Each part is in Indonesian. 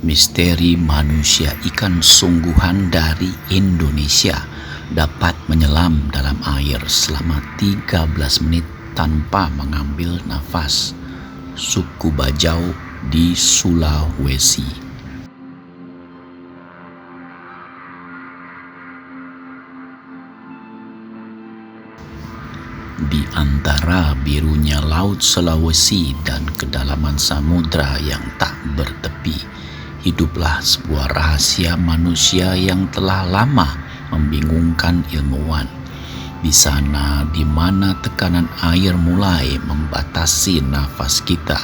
Misteri manusia ikan sungguhan dari Indonesia dapat menyelam dalam air selama 13 menit tanpa mengambil nafas. Suku Bajau di Sulawesi. Di antara birunya Laut Sulawesi dan kedalaman samudra yang tak bertepi, hiduplah sebuah rahasia manusia yang telah lama membingungkan ilmuwan. Di sana di mana tekanan air mulai membatasi nafas kita,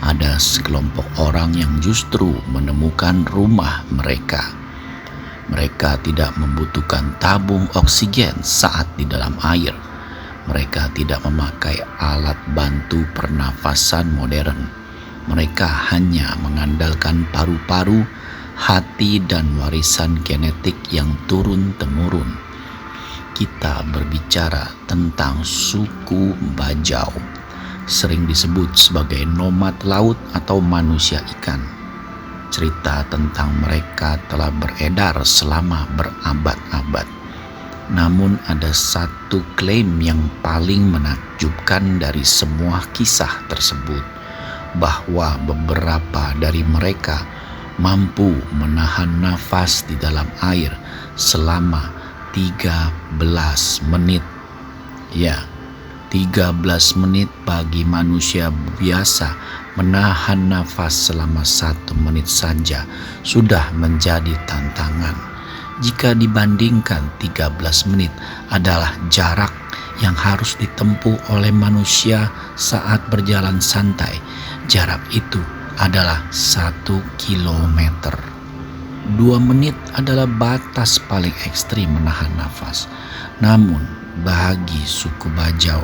ada sekelompok orang yang justru menemukan rumah mereka. Mereka tidak membutuhkan tabung oksigen saat di dalam air. Mereka tidak memakai alat bantu pernafasan modern. Mereka hanya mengandalkan paru-paru, hati, dan warisan genetik yang turun-temurun. Kita berbicara tentang suku Bajau, sering disebut sebagai nomad laut atau manusia ikan. Cerita tentang mereka telah beredar selama berabad-abad. Namun ada satu klaim yang paling menakjubkan dari semua kisah tersebut, bahwa beberapa dari mereka mampu menahan nafas di dalam air selama 13 menit. Ya, 13 menit bagi manusia biasa menahan nafas selama 1 menit saja sudah menjadi tantangan. Jika dibandingkan 13 menit adalah jarak yang harus ditempuh oleh manusia saat berjalan santai, jarak itu adalah 1 kilometer. 2 menit adalah batas paling ekstrim menahan nafas. Namun bagi suku Bajau,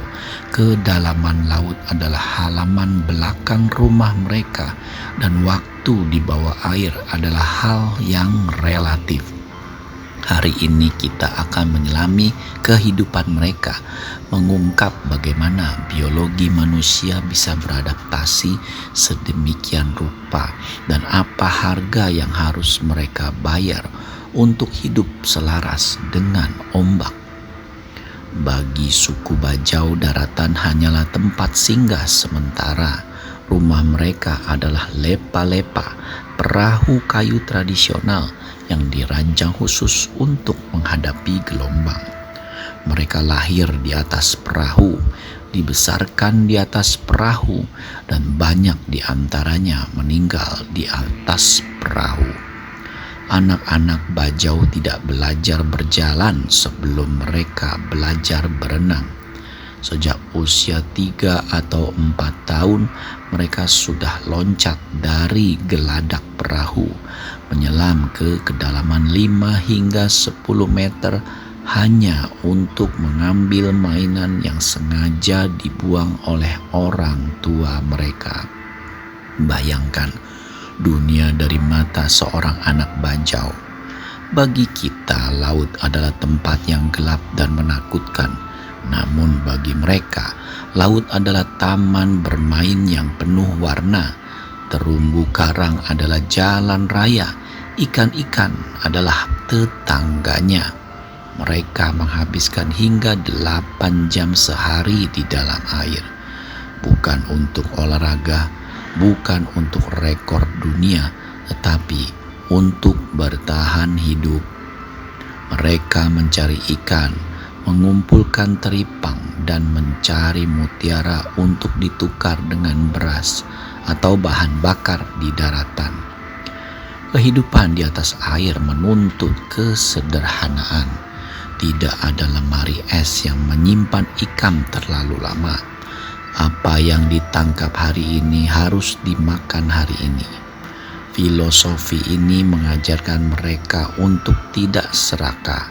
kedalaman laut adalah halaman belakang rumah mereka, dan waktu di bawah air adalah hal yang relatif. Hari ini kita akan menyelami kehidupan mereka, mengungkap bagaimana biologi manusia bisa beradaptasi sedemikian rupa dan apa harga yang harus mereka bayar untuk hidup selaras dengan ombak. Bagi suku Bajau, daratan hanyalah tempat singgah sementara. Rumah mereka adalah lepa-lepa, perahu kayu tradisional yang dirancang khusus untuk menghadapi gelombang. Mereka lahir di atas perahu, dibesarkan di atas perahu, dan banyak di antaranya meninggal di atas perahu. Anak-anak Bajau tidak belajar berjalan sebelum mereka belajar berenang. Sejak usia 3 atau 4 tahun, mereka sudah loncat dari geladak perahu, menyelam ke kedalaman 5 hingga 10 meter hanya untuk mengambil mainan yang sengaja dibuang oleh orang tua mereka. Bayangkan dunia dari mata seorang anak Bajau. Bagi kita, laut adalah tempat yang gelap dan menakutkan. Namun bagi mereka, laut adalah taman bermain yang penuh warna. Terumbu karang adalah jalan raya. Ikan-ikan adalah tetangganya. Mereka menghabiskan hingga 8 jam sehari di dalam air. Bukan untuk olahraga, bukan untuk rekor dunia, tetapi untuk bertahan hidup. Mereka mencari ikan, mengumpulkan teripang, dan mencari mutiara untuk ditukar dengan beras atau bahan bakar di daratan. Kehidupan di atas air menuntut kesederhanaan. Tidak ada lemari es yang menyimpan ikan terlalu lama. Apa yang ditangkap hari ini harus dimakan hari ini. Filosofi ini mengajarkan mereka untuk tidak serakah.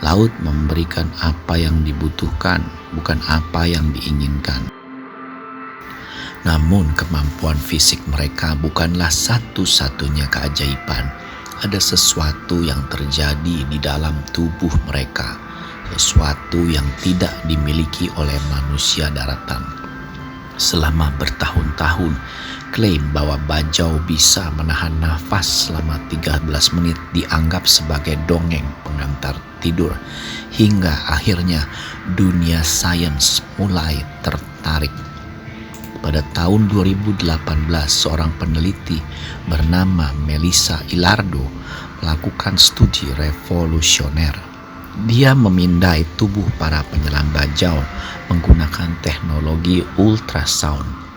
Laut memberikan apa yang dibutuhkan, bukan apa yang diinginkan. Namun kemampuan fisik mereka bukanlah satu-satunya keajaiban. Ada sesuatu yang terjadi di dalam tubuh mereka, sesuatu yang tidak dimiliki oleh manusia daratan. Selama bertahun-tahun, klaim bahwa bajau bisa menahan nafas selama 13 menit dianggap sebagai dongeng pengantar tidur, hingga akhirnya dunia sains mulai tertarik. Pada tahun 2018, seorang peneliti bernama Melissa Ilardo melakukan studi revolusioner. Dia memindai tubuh para penyelam bajau menggunakan teknologi ultrasound.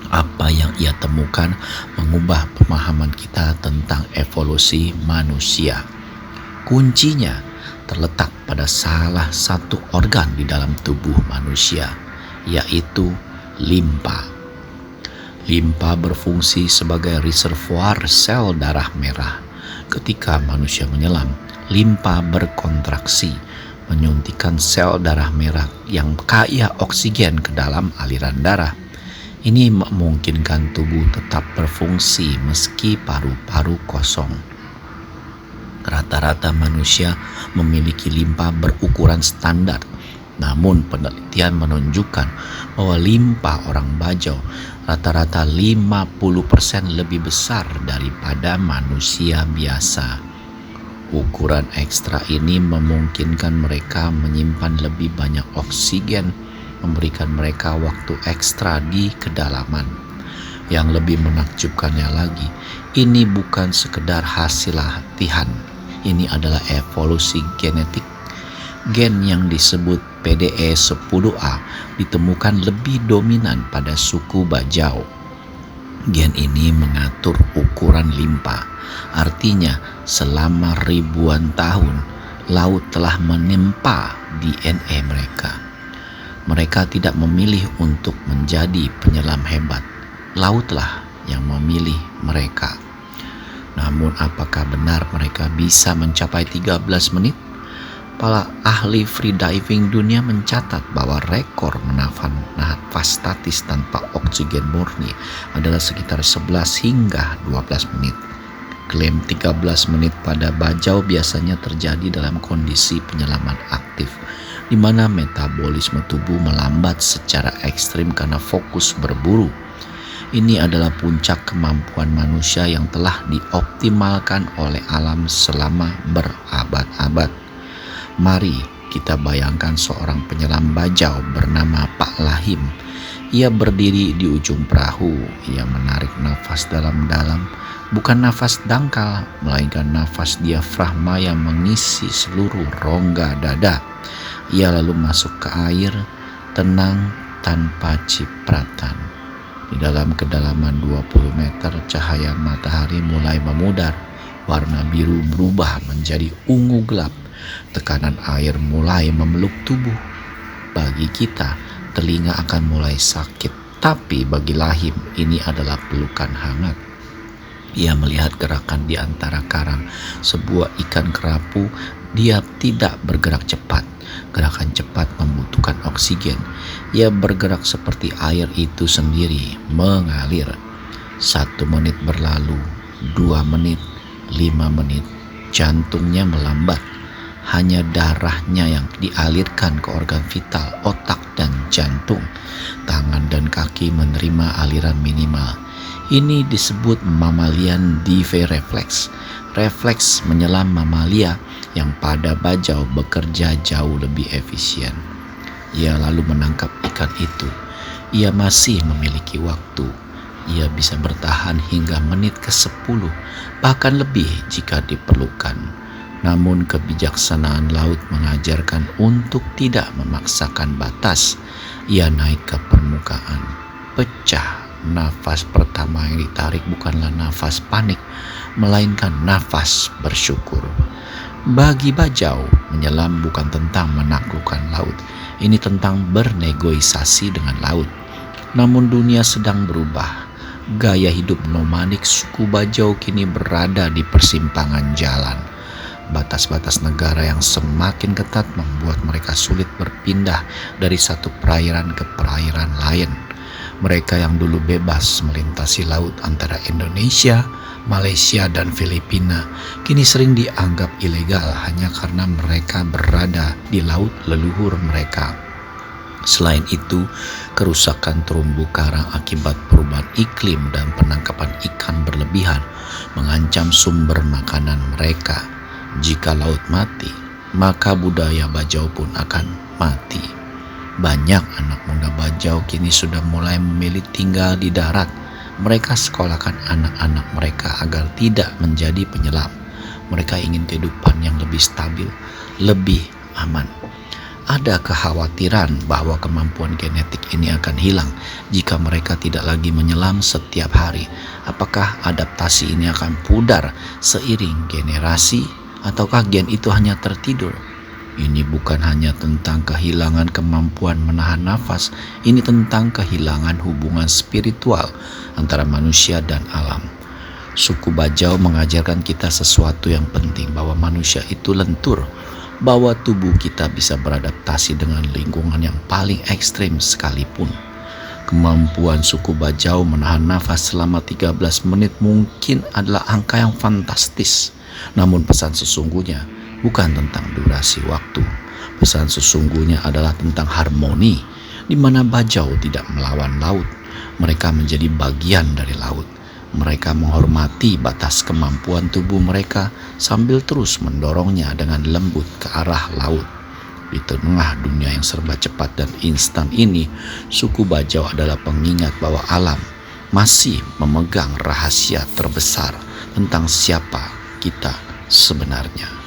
Apa yang ia temukan mengubah pemahaman kita tentang evolusi manusia. Kuncinya terletak pada salah satu organ di dalam tubuh manusia, yaitu limpa. Limpa berfungsi sebagai reservoir sel darah merah. Ketika manusia menyelam, limpa berkontraksi, menyuntikkan sel darah merah yang kaya oksigen ke dalam aliran darah. Ini memungkinkan tubuh tetap berfungsi meski paru-paru kosong. Rata-rata manusia memiliki limpa berukuran standar. Namun penelitian menunjukkan bahwa limpa orang bajau rata-rata 50% lebih besar daripada manusia biasa. Ukuran ekstra ini memungkinkan mereka menyimpan lebih banyak oksigen, memberikan mereka waktu ekstra di kedalaman. Yang lebih menakjubkannya lagi, ini bukan sekedar hasil latihan. Ini adalah evolusi genetik. Gen yang disebut PDE10A ditemukan lebih dominan pada suku bajau. Gen ini mengatur ukuran limpa. Artinya, selama ribuan tahun, laut telah menempa DNA mereka. Mereka tidak memilih untuk menjadi penyelam hebat. Lautlah yang memilih mereka. Namun apakah benar mereka bisa mencapai 13 menit? Para ahli freediving dunia mencatat bahwa rekor menahan nafas statis tanpa oksigen murni adalah sekitar 11 hingga 12 menit. Klaim 13 menit pada bajau biasanya terjadi dalam kondisi penyelaman aktif, di mana metabolisme tubuh melambat secara ekstrim karena fokus berburu. Ini adalah puncak kemampuan manusia yang telah dioptimalkan oleh alam selama berabad-abad. Mari kita bayangkan seorang penyelam bajau bernama Pak Lahim. Ia berdiri di ujung perahu. Ia menarik nafas dalam-dalam, bukan nafas dangkal, melainkan nafas diafragma yang mengisi seluruh rongga dada. Ia lalu masuk ke air, tenang tanpa cipratan. Di dalam kedalaman 20 meter, cahaya matahari mulai memudar. Warna biru berubah menjadi ungu gelap. Tekanan air mulai memeluk tubuh. Bagi kita, telinga akan mulai sakit. Tapi bagi Lahim, ini adalah pelukan hangat. Ia melihat gerakan di antara karang. Sebuah ikan kerapu. Dia tidak bergerak cepat. Gerakan cepat membutuhkan oksigen. Ia bergerak seperti air itu sendiri, mengalir. 1 menit berlalu, 2 menit, 5 menit. Jantungnya melambat. Hanya darahnya yang dialirkan ke organ vital, otak dan jantung. Tangan dan kaki menerima aliran minimal. Ini disebut mammalian dive reflex. Refleks menyelam mamalia yang pada bajau bekerja jauh lebih efisien. Ia lalu menangkap ikan itu. Ia masih memiliki waktu. Ia bisa bertahan hingga menit ke-10, bahkan lebih jika diperlukan. Namun kebijaksanaan laut mengajarkan untuk tidak memaksakan batas. Ia naik ke permukaan. Pecah. Nafas pertama yang ditarik bukanlah nafas panik, melainkan nafas bersyukur. Bagi bajau, menyelam bukan tentang menaklukkan laut. Ini tentang bernegosiasi dengan laut. Namun dunia sedang berubah. Gaya hidup nomadik suku bajau kini berada di persimpangan jalan. Batas-batas negara yang semakin ketat membuat mereka sulit berpindah dari satu perairan ke perairan lain. Mereka yang dulu bebas melintasi laut antara Indonesia, Malaysia, dan Filipina kini sering dianggap ilegal hanya karena mereka berada di laut leluhur mereka. Selain itu, kerusakan terumbu karang akibat perubahan iklim dan penangkapan ikan berlebihan mengancam sumber makanan mereka. Jika laut mati, maka budaya Bajau pun akan mati. Banyak anak muda Bajau kini sudah mulai memilih tinggal di darat. Mereka sekolahkan anak-anak mereka agar tidak menjadi penyelam. Mereka ingin kehidupan yang lebih stabil, lebih aman. Ada kekhawatiran bahwa kemampuan genetik ini akan hilang jika mereka tidak lagi menyelam setiap hari. Apakah adaptasi ini akan pudar seiring generasi, ataukah gen itu hanya tertidur? Ini bukan hanya tentang kehilangan kemampuan menahan nafas, ini tentang kehilangan hubungan spiritual antara manusia dan alam. Suku Bajau mengajarkan kita sesuatu yang penting, bahwa manusia itu lentur, bahwa tubuh kita bisa beradaptasi dengan lingkungan yang paling ekstrim sekalipun. Kemampuan suku Bajau menahan nafas selama 13 menit mungkin adalah angka yang fantastis. Namun pesan sesungguhnya bukan tentang durasi waktu. Pesan sesungguhnya adalah tentang harmoni, di mana Bajau tidak melawan laut. Mereka menjadi bagian dari laut. Mereka menghormati batas kemampuan tubuh mereka sambil terus mendorongnya dengan lembut ke arah laut. Di tengah dunia yang serba cepat dan instan ini, suku Bajau adalah pengingat bahwa alam masih memegang rahasia terbesar tentang siapa kita sebenarnya.